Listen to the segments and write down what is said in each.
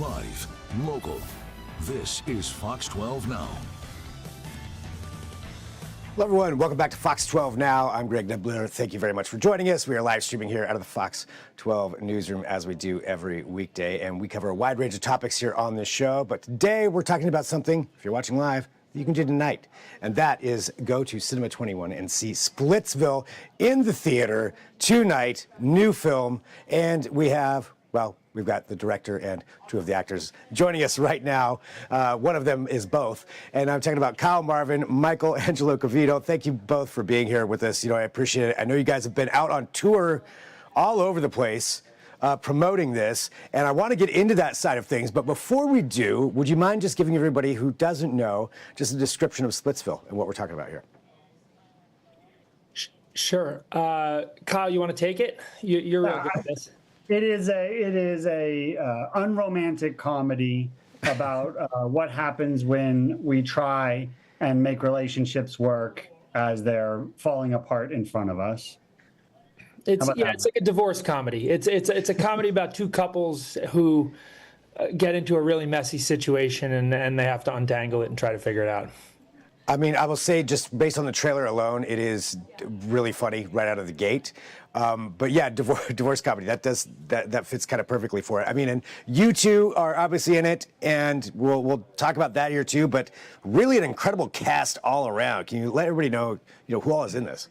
Live, local. This is Fox 12 Now. Hello, everyone. Welcome back to Fox 12 Now. I'm Greg Nebler. Thank you very much for joining us. We are live streaming here out of the Fox 12 newsroom as we do every weekday, and we cover a wide range of topics here on this show. But today we're talking about something, if you're watching live, you can do tonight, and that is go to Cinema 21 and see Splitsville in the theater tonight. New film, and we have, well, we've got the director and two of the actors joining us right now. One of them is both. And I'm talking about Kyle Marvin, Michael Angelino Covino. Thank you both for being here with us. You know, I appreciate it. I know you guys have been out on tour all over the place promoting this, and I want to get into that side of things. But before we do, would you mind just giving everybody who doesn't know just a description of Splitsville and what we're talking about here? Sure. Kyle, you want to take it? You're real good at this. It is a unromantic comedy about what happens when we try and make relationships work as they're falling apart in front of us. It's like a divorce comedy. It's a comedy about two couples who get into a really messy situation and they have to untangle it and try to figure it out. I mean, I will say, just based on the trailer alone, it is really funny right out of the gate. But yeah, divorce comedy, that fits kind of perfectly for it. I mean, and you two are obviously in it, and we'll talk about that here too. But really, an incredible cast all around. Can you let everybody know, who all is in this?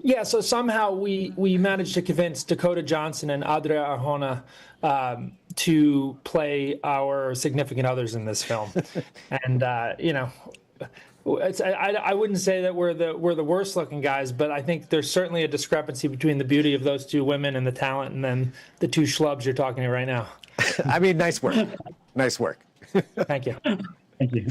Yeah, so somehow we managed to convince Dakota Johnson and Adria Arjona to play our significant others in this film, and I wouldn't say that we're the worst looking guys, but I think there's certainly a discrepancy between the beauty of those two women and the talent, and then the two schlubs you're talking to right now. I mean, nice work. Nice work. Thank you. Thank you.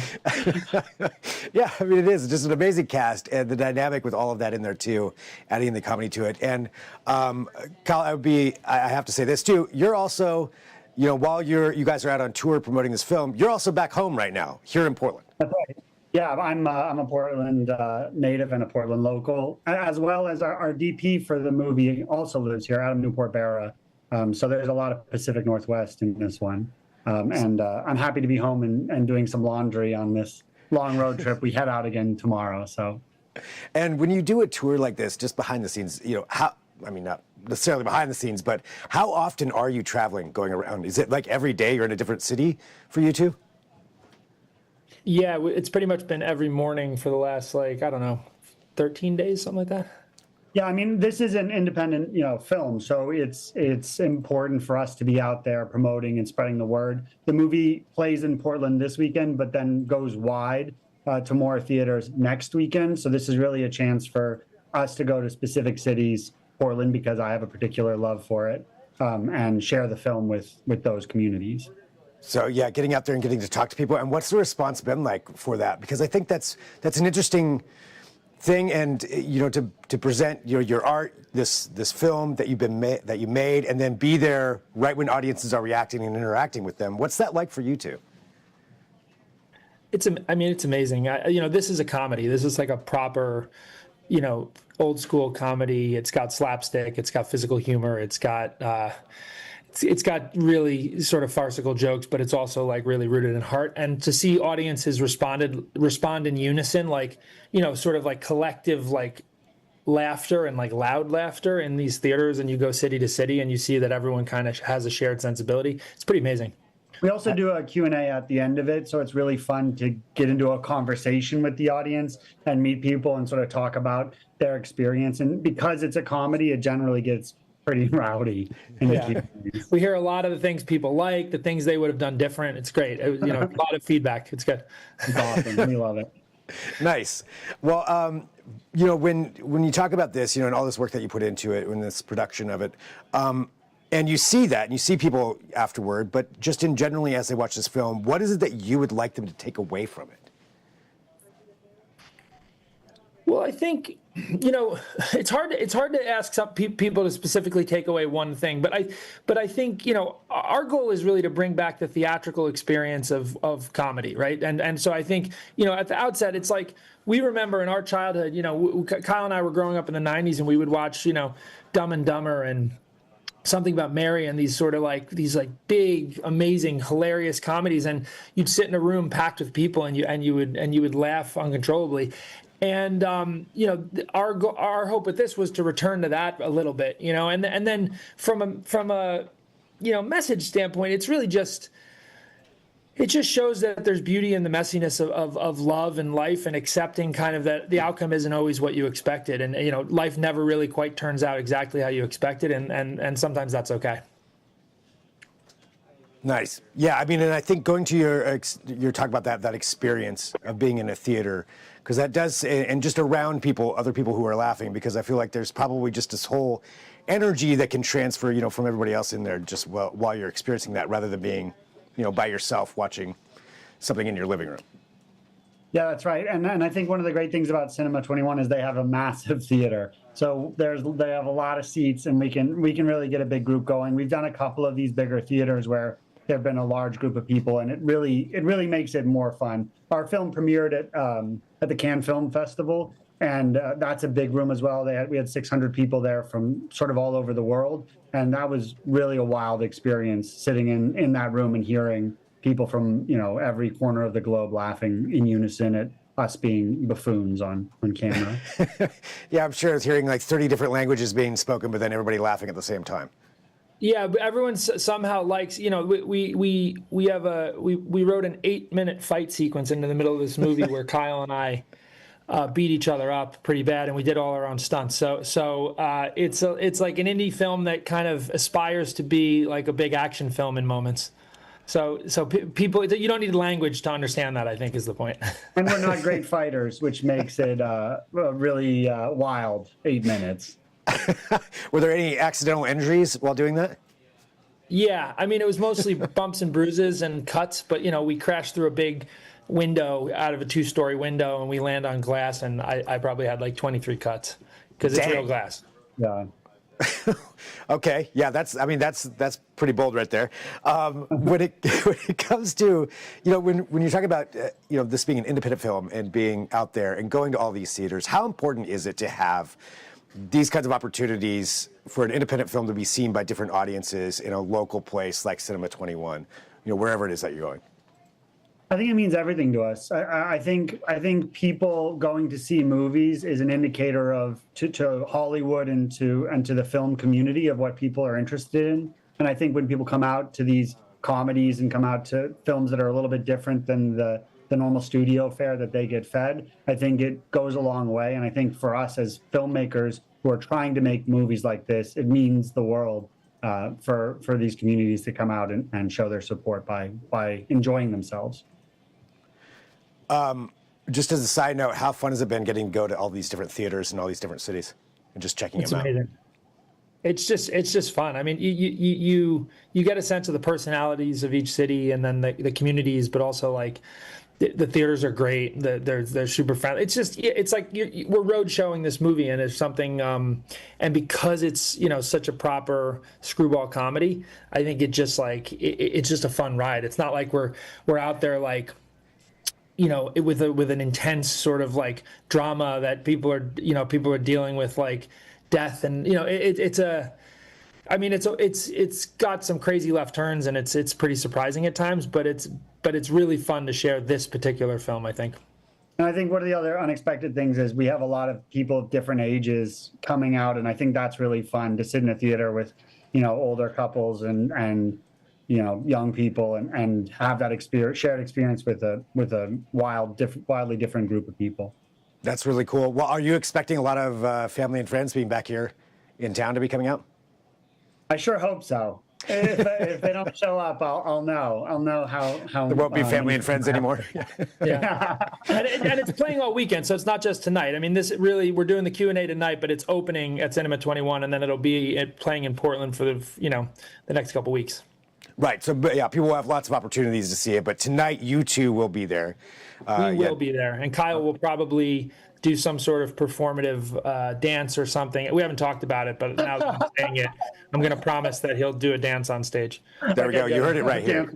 Yeah, I mean, it is just an amazing cast, and the dynamic with all of that in there too, adding the comedy to it. And Kyle, I have to say this too. You're also, while you guys are out on tour promoting this film, you're also back home right now, here in Portland. That's right. Yeah, I'm a Portland native and a Portland local, as well as our DP for the movie also lives here out of Newport Beara. So there's a lot of Pacific Northwest in this one. And I'm happy to be home and doing some laundry on this long road trip. We head out again tomorrow. So, and when you do a tour like this, just behind the scenes, not necessarily behind the scenes, but how often are you traveling, going around? Is it like every day you're in a different city for you two? Yeah, it's pretty much been every morning for the last 13 days, something like that. Yeah, I mean, this is an independent, film, so it's important for us to be out there promoting and spreading the word. The movie plays in Portland this weekend, but then goes wide to more theaters next weekend. So this is really a chance for us to go to specific cities, Portland, because I have a particular love for it, and share the film with those communities. So yeah, getting out there and getting to talk to people. And what's the response been like for that? Because I think that's an interesting thing, and to present your art, this film that you made, and then be there right when audiences are reacting and interacting with them. What's that like for you two? It's amazing. This is a comedy. This is like a proper, old school comedy. It's got slapstick. It's got physical humor. It's got really sort of farcical jokes, but it's also like really rooted in heart. And to see audiences respond in unison, sort of like collective laughter and like loud laughter in these theaters, and you go city to city and you see that everyone kind of has a shared sensibility. It's pretty amazing. We also do a Q&A at the end of it, so it's really fun to get into a conversation with the audience and meet people and sort of talk about their experience. And because it's a comedy, it generally gets pretty rowdy. Yeah. We hear a lot of the things people like, the things they would have done different. It's great. A lot of feedback. It's good. It's awesome. We love it. Nice. Well, when you talk about this, and all this work that you put into it, in this production of it, and you see that, and you see people afterward, but just in generally as they watch this film, what is it that you would like them to take away from it? Well, I think, it's hard to ask some people to specifically take away one thing, but I think, our goal is really to bring back the theatrical experience of comedy, right? And so I think, at the outset, it's like we remember in our childhood, Kyle and I were growing up in the 90s, and we would watch, Dumb and Dumber and Something About Mary and these sort of like these like big, amazing, hilarious comedies, and you'd sit in a room packed with people and you would laugh uncontrollably. And our hope with this was to return to that a little bit, and then from a message standpoint, it's really just. It just shows that there's beauty in the messiness of love and life, and accepting kind of that the outcome isn't always what you expected. And, life never really quite turns out exactly how you expected. And sometimes that's okay. Nice. Yeah. I mean, and I think going to your talk about that experience of being in a theater, because that does, and just around people, other people who are laughing, because I feel like there's probably just this whole energy that can transfer, from everybody else in there just while you're experiencing that, rather than being, by yourself watching something in your living room. Yeah, that's right. And I think one of the great things about Cinema 21 is they have a massive theater. So they have a lot of seats, and we can really get a big group going. We've done a couple of these bigger theaters where there have been a large group of people, and it really makes it more fun. Our film premiered at the Cannes Film Festival, and that's a big room as well. We had 600 people there from sort of all over the world, and that was really a wild experience, sitting in that room and hearing people from every corner of the globe laughing in unison at us being buffoons on camera. Yeah, I'm sure it's hearing like 30 different languages being spoken, but then everybody laughing at the same time. Yeah, but everyone somehow likes. We wrote an 8-minute fight sequence into the middle of this movie where Kyle and I beat each other up pretty bad, and we did all our own stunts. So it's like an indie film that kind of aspires to be like a big action film in moments. So people, you don't need language to understand that, I think, is the point. And we're not great fighters, which makes it really wild 8 minutes. Were there any accidental injuries while doing that? Yeah, I mean, it was mostly bumps and bruises and cuts, but we crashed through a big window out of a 2-story window, and we land on glass, and I probably had like 23 cuts because it's real glass. Yeah. Okay. Yeah, that's pretty bold right there. When it comes to, when you're talking about, this being an independent film and being out there and going to all these theaters, how important is it to have these kinds of opportunities for an independent film to be seen by different audiences in a local place like Cinema 21, wherever it is that you're going? I think it means everything to us. I think people going to see movies is an indicator of to Hollywood and to the film community of what people are interested in. And I think when people come out to these comedies and come out to films that are a little bit different than the normal studio fare that they get fed, I think it goes a long way. And I think for us as filmmakers who are trying to make movies like this, it means the world for these communities to come out and show their support by enjoying themselves. Just as a side note, how fun has it been getting to go to all these different theaters in all these different cities and just checking them out? Amazing. It's just fun. I mean, you get a sense of the personalities of each city, and then the communities, but also like the theaters are great. They're super friendly. It's like we're road showing this movie, and it's something. And because it's such a proper screwball comedy, I think it's just a fun ride. It's not like we're out there like, with an intense sort of like drama that people are dealing with, like death, and it's got some crazy left turns, and it's pretty surprising at times, but it's really fun to share this particular film, I think. And I think one of the other unexpected things is we have a lot of people of different ages coming out, and I think that's really fun to sit in a theater with older couples and young people and have that shared experience with a wildly different group of people. That's really cool. Well, are you expecting a lot of family and friends being back here in town to be coming out? I sure hope so. If they don't show up, I'll know. I'll know how. There won't be family and friends anymore. Yeah, and it's playing all weekend, so it's not just tonight. I mean, we're doing the Q&A tonight, but it's opening at Cinema 21, and then it'll be playing in Portland for the next couple weeks. Right. So, yeah, people will have lots of opportunities to see it, but tonight you two will be there. We will be there, and Kyle will probably do some sort of performative dance or something. We haven't talked about it, but now that I'm saying it, I'm going to promise that he'll do a dance on stage. There we go. You heard it right here.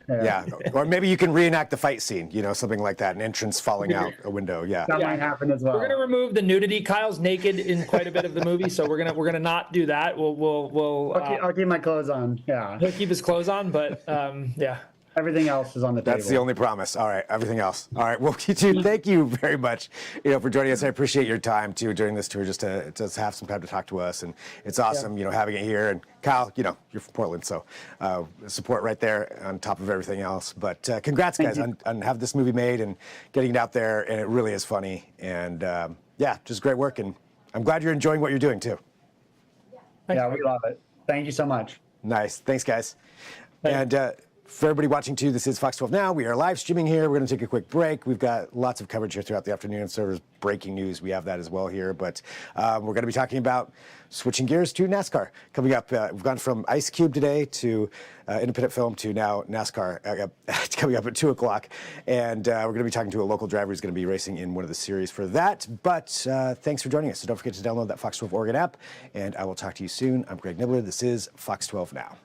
Yeah, or maybe you can reenact the fight scene, something like that, an entrance falling out a window. Yeah, That might happen as well. We're gonna remove the nudity. Kyle's naked in quite a bit of the movie, so we're gonna not do that. I'll keep my clothes on. Yeah, he'll keep his clothes on, but yeah. Everything else is on the table. that's the only promise. All right, everything else. All right, well, thank you very much, for joining us. I appreciate your time too during this tour, just to have some time to talk to us, and it's awesome, having it here. And Kyle, you're from Portland, so support right there on top of everything else. But congrats, guys, on having this movie made and getting it out there, and it really is funny. And just great work, and I'm glad you're enjoying what you're doing too. Yeah, we love it. Thank you so much. Nice, thanks, guys. And for everybody watching too, this is Fox 12 Now. We are live streaming here. We're going to take a quick break. We've got lots of coverage here throughout the afternoon. So there's breaking news. We have that as well here. But we're going to be talking about switching gears to NASCAR. Coming up, we've gone from Ice Cube today to independent film to now NASCAR. It's coming up at 2 o'clock. And we're going to be talking to a local driver who's going to be racing in one of the series for that. But thanks for joining us. So don't forget to download that Fox 12 Oregon app. And I will talk to you soon. I'm Greg Nibbler. This is Fox 12 Now.